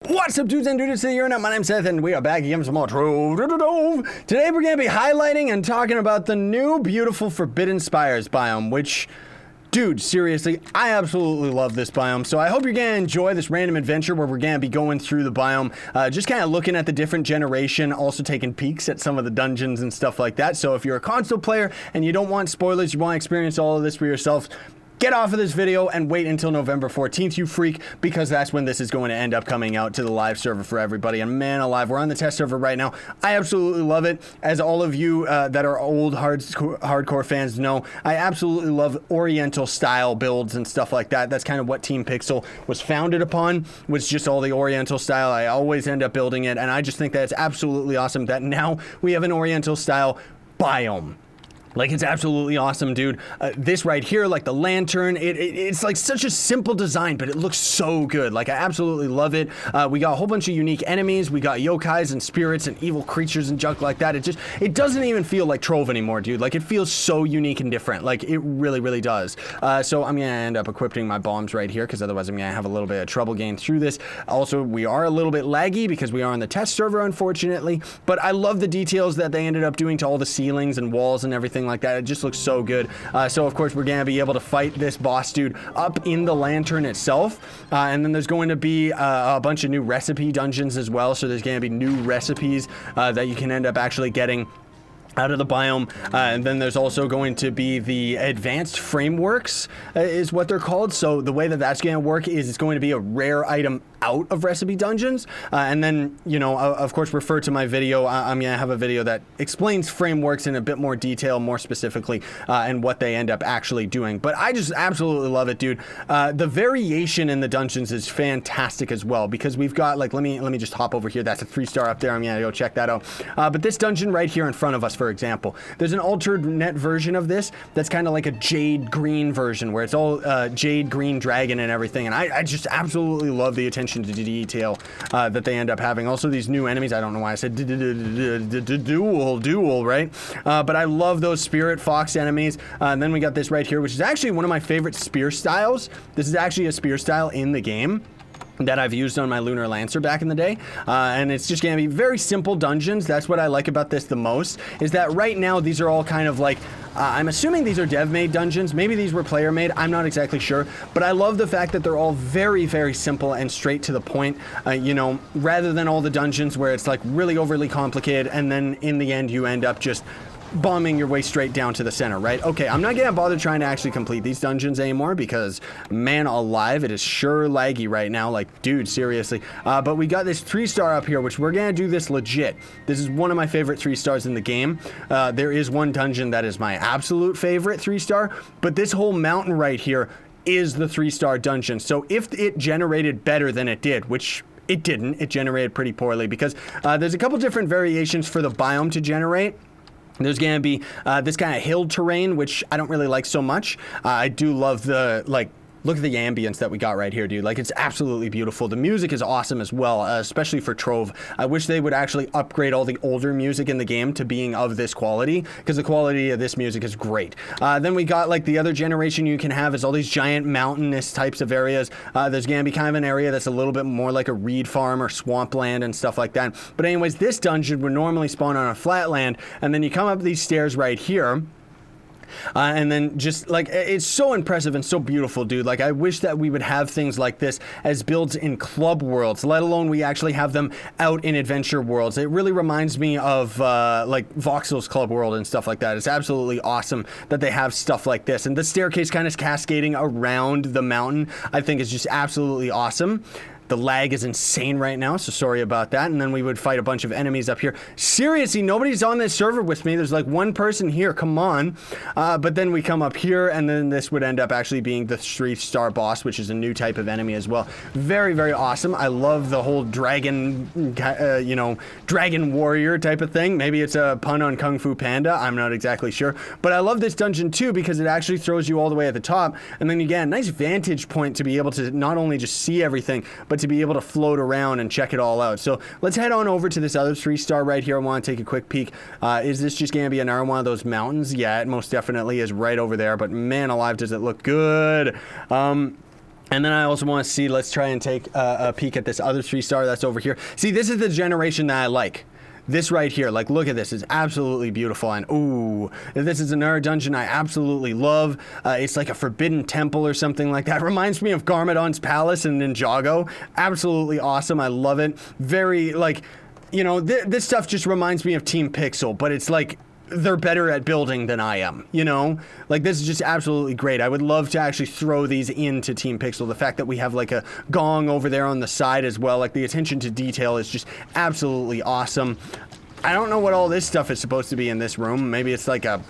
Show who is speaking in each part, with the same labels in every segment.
Speaker 1: What's up, dudes and dudes of the internet? My name's Seth, and we are back again with some more Trove'S. Today we're going to be highlighting and talking about the new beautiful Forbidden Spires biome, which, dude, seriously, I absolutely love this biome. So I hope you're going to enjoy this random adventure where we're going to be going through the biome, just kind of looking at the different generation, also taking peeks at some of the dungeons and stuff like that. So if you're a console player and you don't want spoilers, you want to experience all of this for yourself, get off of this video and wait until November 14th, you freak, because that's when this is going to end up coming out to the live server for everybody. And man alive, we're on the test server right now. I absolutely love it. As all of you that are old hardcore fans know, I absolutely love Oriental style builds and stuff like that. That's kind of what Team Pixel was founded upon, was just all the Oriental style. I always end up building it, and I just think that it's absolutely awesome that now we have an Oriental style biome. Like, it's absolutely awesome, dude. This right here, like the lantern, it's like such a simple design, but it looks so good. Like, I absolutely love it. We got a whole bunch of unique enemies. We got yokais and spirits and evil creatures and junk like that. It doesn't even feel like Trove anymore, dude. Like, it feels so unique and different. Like, it really, really does. So I'm gonna end up equipping my bombs right here, because otherwise I'm gonna have a little bit of trouble getting through this. Also, we are a little bit laggy because we are on the test server, unfortunately, but I love the details that they ended up doing to all the ceilings and walls and everything like that. It just looks so good. So of course we're gonna be able to fight this boss dude up in the lantern itself, and then there's going to be a bunch of new recipe dungeons as well. So there's gonna be new recipes that you can end up actually getting out of the biome, and then there's also going to be the advanced frameworks, is what they're called. So the way that that's going to work is it's going to be a rare item out of recipe dungeons, and then, you know, of course, refer to my video. I'm gonna have a video that explains frameworks in a bit more detail, more specifically, and what they end up actually doing. But I just absolutely love it, dude. The variation in the dungeons is fantastic as well, because we've got, like, let me just hop over here. That's a 3-star up there. I'm gonna go check that out. But this dungeon right here in front of us, for example, there's an alternate version of this that's kind of like a jade green version, where it's all jade green dragon and everything, and I just absolutely love the attention to detail that they end up having. Also, these new enemies, I don't know why I said dual, right? But I love those spirit fox enemies. And then we got this right here, which is actually one of my favorite spear styles. This is actually a spear style in the game that I've used on my Lunar Lancer back in the day, and it's just gonna be very simple dungeons. That's what I like about this the most, is that right now these are all kind of like, I'm assuming these are dev-made dungeons. Maybe these were player-made. I'm not exactly sure, but I love the fact that they're all very, very simple and straight to the point, you know, rather than all the dungeons where it's like really overly complicated, and then in the end you end up just bombing your way straight down to the center, right? Okay, I'm not gonna bother trying to actually complete these dungeons anymore, because, man alive, it is sure laggy right now. Like, dude, seriously. But we got this 3-star up here, which we're gonna do this legit. This is one of my favorite 3-stars in the game. There is one dungeon that is my absolute favorite 3-star, but this whole mountain right here is the 3-star dungeon. So if it generated better than it did, which it didn't, it generated pretty poorly, because there's a couple different variations for the biome to generate. There's going to be this kind of hill terrain, which I don't really like so much. I do love the, like, look at the ambience that we got right here, dude. Like, it's absolutely beautiful. The music is awesome as well, especially for Trove. I wish they would actually upgrade all the older music in the game to being of this quality, because the quality of this music is great. Then we got, like, the other generation you can have is all these giant mountainous types of areas. There's going to be kind of an area that's a little bit more like a reed farm or swampland and stuff like that. But anyways, this dungeon would normally spawn on a flat land, and then you come up these stairs right here, and then just, like, it's so impressive and so beautiful, dude. Like, I wish that we would have things like this as builds in club worlds, let alone we actually have them out in adventure worlds. It really reminds me of like Voxel's club world and stuff like that. It's absolutely awesome that they have stuff like this, and the staircase kind of cascading around the mountain, I think, is just absolutely awesome. The lag is insane right now, so sorry about that. And then we would fight a bunch of enemies up here. Seriously, nobody's on this server with me. There's like one person here, come on. But then we come up here, and then this would end up actually being the 3-star boss, which is a new type of enemy as well. Very, very awesome. I love the whole dragon, you know, dragon warrior type of thing. Maybe it's a pun on Kung Fu Panda. I'm not exactly sure. But I love this dungeon too, because it actually throws you all the way at the top, and then you get a nice vantage point to be able to not only just see everything, but to be able to float around and check it all out. So let's head on over to this other 3-star right here. I want to take a quick peek. Is this just going to be another one of those mountains? Yeah, it most definitely is right over there, but man alive, does it look good. And then I also want to see, let's try and take a peek at this other 3-star that's over here. See, this is the generation that I like. This right here, like, look at this. It's absolutely beautiful. And, ooh, this is another dungeon I absolutely love. It's like a forbidden temple or something like that. Reminds me of Garmadon's Palace in Ninjago. Absolutely awesome. I love it. Very, like, you know, this stuff just reminds me of Team Pixel, but it's like, they're better at building than I am, you know? Like, this is just absolutely great. I would love to actually throw these into Team Pixel. The fact that we have, like, a gong over there on the side as well, like, the attention to detail is just absolutely awesome. I don't know what all this stuff is supposed to be in this room. Maybe it's like a...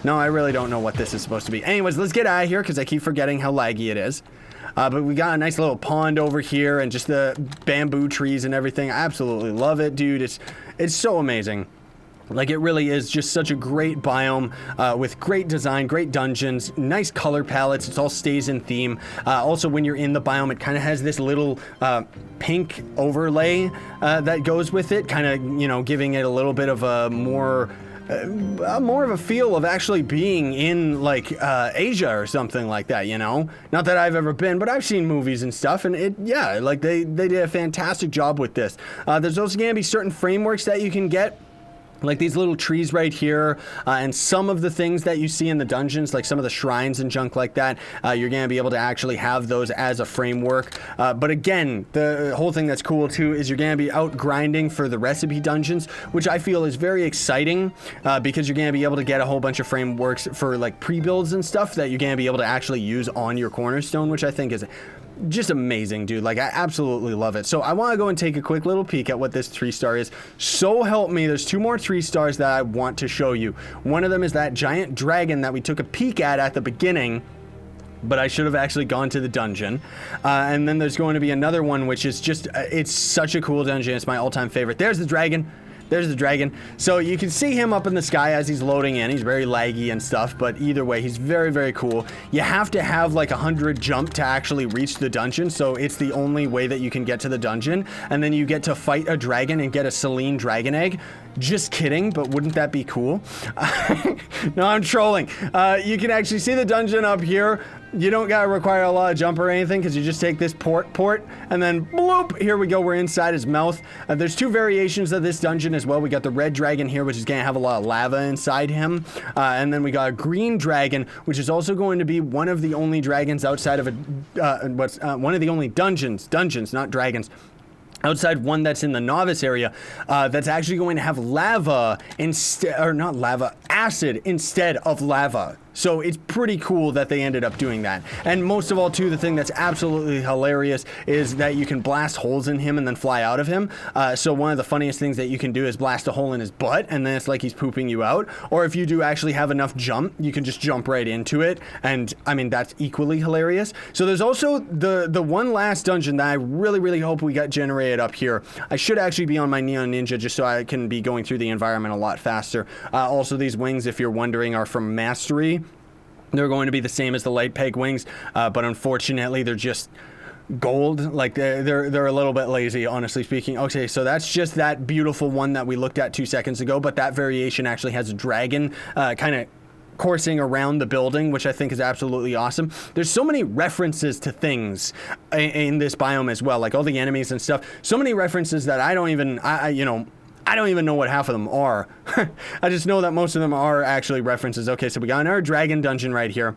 Speaker 1: No, I really don't know what this is supposed to be. Anyways, let's get out of here, because I keep forgetting how laggy it is. But we got a nice little pond over here, and just the bamboo trees and everything. I absolutely love it, dude. It's so amazing. Like, it really is just such a great biome with great design, great dungeons, nice color palettes. It all stays in theme. Also, when you're in the biome, it kind of has this little pink overlay that goes with it, kind of, you know, giving it a little bit of a more of a feel of actually being in, like, Asia or something like that, you know? Not that I've ever been, but I've seen movies and stuff, and yeah, like, they did a fantastic job with this. There's also going to be certain frameworks that you can get, like these little trees right here, and some of the things that you see in the dungeons, like some of the shrines and junk like that, you're going to be able to actually have those as a framework. But again, the whole thing that's cool too is you're going to be out grinding for the recipe dungeons, which I feel is very exciting, because you're going to be able to get a whole bunch of frameworks for like pre-builds and stuff that you're going to be able to actually use on your cornerstone, which I think is just amazing, dude. Like, I absolutely love it. So I want to go and take a quick little peek at what this 3-star is. So help me, there's 2 more 3-stars that I want to show you. One of them is that giant dragon that we took a peek at the beginning, but I should have actually gone to the dungeon. And then there's going to be another one, which is just, it's such a cool dungeon. It's my all-time favorite. There's the dragon. There's the dragon. So you can see him up in the sky as he's loading in. He's very laggy and stuff, but either way, he's very, very cool. You have to have like 100 jump to actually reach the dungeon, so it's the only way that you can get to the dungeon. And then you get to fight a dragon and get a Selene dragon egg. Just kidding, but wouldn't that be cool? No, I'm trolling. You can actually see the dungeon up here. You don't gotta require a lot of jump or anything, because you just take this port, and then bloop, here we go, we're inside his mouth. There's 2 variations of this dungeon as well. We got the red dragon here, which is gonna have a lot of lava inside him, and then we got a green dragon, which is also going to be one of the only dragons outside of one of the only dungeons, not dragons, outside one that's in the novice area, that's actually going to have lava instead, or not lava, acid instead of lava. So it's pretty cool that they ended up doing that. And most of all, too, the thing that's absolutely hilarious is that you can blast holes in him and then fly out of him. So one of the funniest things that you can do is blast a hole in his butt, and then it's like he's pooping you out. Or if you do actually have enough jump, you can just jump right into it. And I mean, that's equally hilarious. So there's also the one last dungeon that I really, really hope we got generated up here. I should actually be on my Neon Ninja just so I can be going through the environment a lot faster. Also, these wings, if you're wondering, are from Mastery. They're going to be the same as the light peg wings, but unfortunately they're just gold. Like they're a little bit lazy, honestly speaking. Okay, so that's just that beautiful one that we looked at 2 seconds ago, but that variation actually has a dragon kind of coursing around the building, which I think is absolutely awesome. There's so many references to things in this biome as well, like all the enemies and stuff. So many references that I don't even know what half of them are. I just know that most of them are actually references. Okay, so we got our dragon dungeon right here.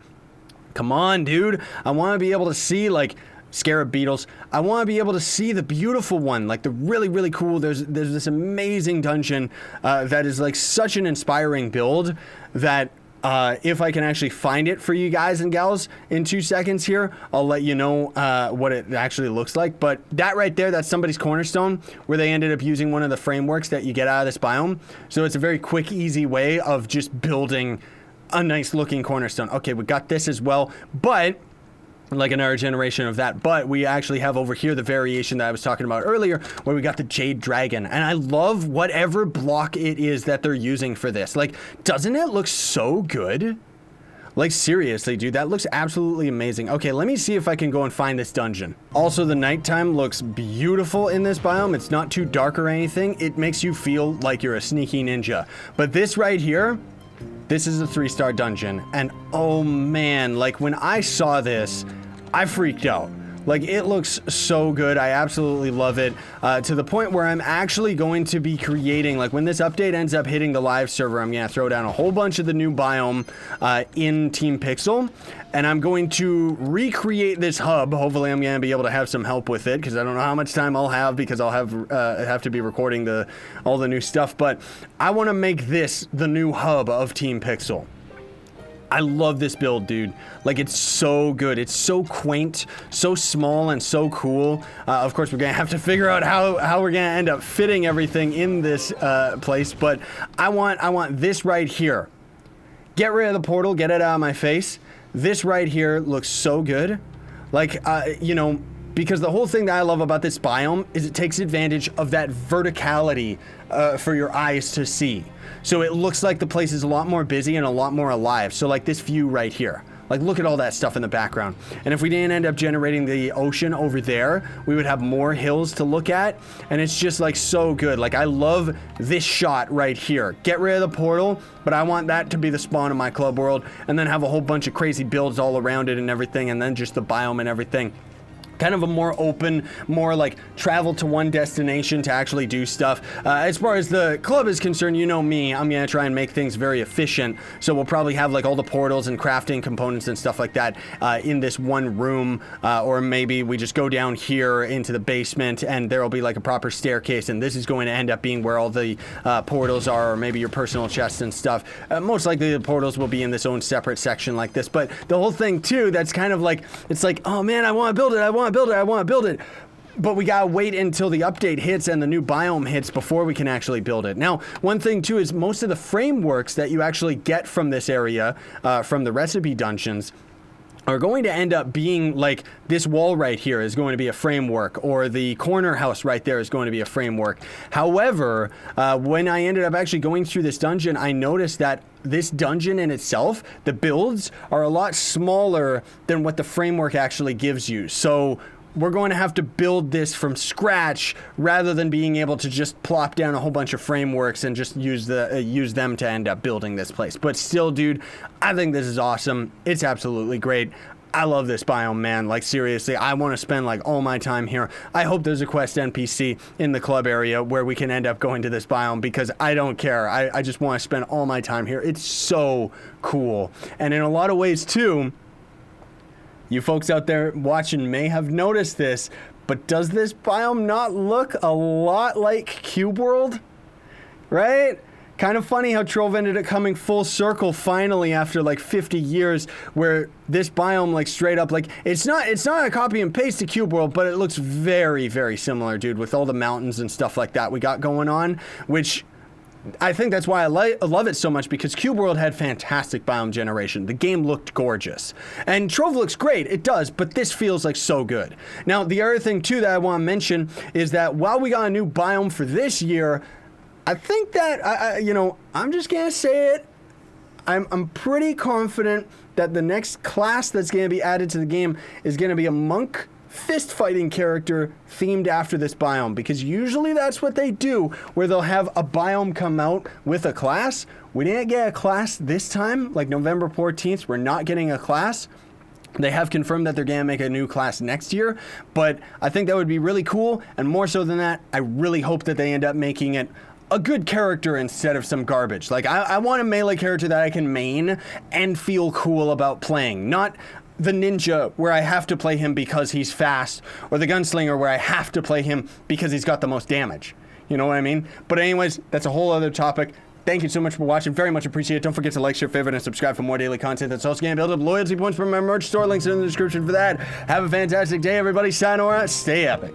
Speaker 1: Come on, dude. I want to be able to see, like, scarab beetles. I want to be able to see the beautiful one, like the really, really cool. There's this amazing dungeon that is, like, such an inspiring build that... if I can actually find it for you guys and gals in 2 seconds here, I'll let you know what it actually looks like. But that right there, that's somebody's cornerstone where they ended up using one of the frameworks that you get out of this biome. So it's a very quick, easy way of just building a nice looking cornerstone. Okay, we got this as well, but... like another generation of that, but we actually have over here the variation that I was talking about earlier where we got the Jade Dragon, and I love whatever block it is that they're using for this. Like, doesn't it look so good? Like, seriously, dude, that looks absolutely amazing. Okay, let me see if I can go and find this dungeon. Also, the nighttime looks beautiful in this biome. It's not too dark or anything. It makes you feel like you're a sneaky ninja. But this right here, this is a 3-star dungeon, and oh man, like when I saw this, I freaked out. Like, it looks so good. I absolutely love it, to the point where I'm actually going to be creating, like, when this update ends up hitting the live server, I'm going to throw down a whole bunch of the new biome in Team Pixel, and I'm going to recreate this hub. Hopefully I'm going to be able to have some help with it, because I don't know how much time I'll have, because I'll have to be recording all the new stuff, but I want to make this the new hub of Team Pixel. I love this build, dude. Like, it's so good. It's so quaint, so small, and so cool. Of course, we're gonna have to figure out how we're gonna end up fitting everything in this place, but I want this right here. Get rid of the portal, get it out of my face. This right here looks so good. Like, you know, because the whole thing that I love about this biome is it takes advantage of that verticality for your eyes to see. So it looks like the place is a lot more busy and a lot more alive. So like this view right here. Like, look at all that stuff in the background. And if we didn't end up generating the ocean over there, we would have more hills to look at. And it's just like so good. Like, I love this shot right here. Get rid of the portal, but I want that to be the spawn of my club world. And then have a whole bunch of crazy builds all around it and everything. And then just the biome and everything. Kind of a more open, more like travel to one destination to actually do stuff. As far as the club is concerned, you know me, I'm gonna try and make things very efficient. So we'll probably have like all the portals and crafting components and stuff like that in this one room, or maybe we just go down here into the basement and there'll be like a proper staircase, and this is going to end up being where all the portals are, or maybe your personal chests and stuff. Most likely the portals will be in this own separate section like this, but the whole thing too, that's kind of like, it's like, oh man, I want to build it, I want to build it. But we gotta wait until the update hits and the new biome hits before we can actually build it. Now, one thing too is most of the frameworks that you actually get from this area, from the recipe dungeons, are going to end up being like this wall right here is going to be a framework, or the corner house right there is going to be a framework. However, when I ended up actually going through this dungeon, I noticed that this dungeon in itself, the builds are a lot smaller than what the framework actually gives you. So we're going to have to build this from scratch rather than being able to just plop down a whole bunch of frameworks and just use them to end up building this place. But still, dude, I think this is awesome. It's absolutely great. I love this biome, man. Like, seriously, I want to spend like all my time here. I hope there's a quest NPC in the club area where we can end up going to this biome, because I don't care. I just want to spend all my time here. It's so cool. And in a lot of ways too, you folks out there watching may have noticed this, but does this biome not look a lot like Cube World? Right? Kind of funny how Trove ended up coming full circle finally after like 50 years, where this biome, like, straight up, like, it's not a copy and paste to Cube World, but it looks very, very similar, dude, with all the mountains and stuff like that we got going on, which I think that's why I love it so much, because Cube World had fantastic biome generation. The game looked gorgeous. And Trove looks great, it does, but this feels like so good. Now, the other thing too that I want to mention is that while we got a new biome for this year, I think that, you know, I'm just gonna say it, I'm pretty confident that the next class that's gonna be added to the game is gonna be a monk fist fighting character themed after this biome, because usually that's what they do, where they'll have a biome come out with a class. We didn't get a class this time, like November 14th, we're not getting a class. They have confirmed that they're gonna make a new class next year, but I think that would be really cool, and more so than that, I really hope that they end up making it a good character instead of some garbage. Like, I want a melee character that I can main and feel cool about playing, not the ninja where I have to play him because he's fast, or the gunslinger where I have to play him because he's got the most damage. You know what I mean? But anyways, that's a whole other topic. Thank you so much for watching. Very much appreciate it. Don't forget to like, share, favorite, and subscribe for more daily content. That's also going to build up loyalty points from my merch store. Links are in the description for that. Have a fantastic day, everybody. Sayonara. Stay epic.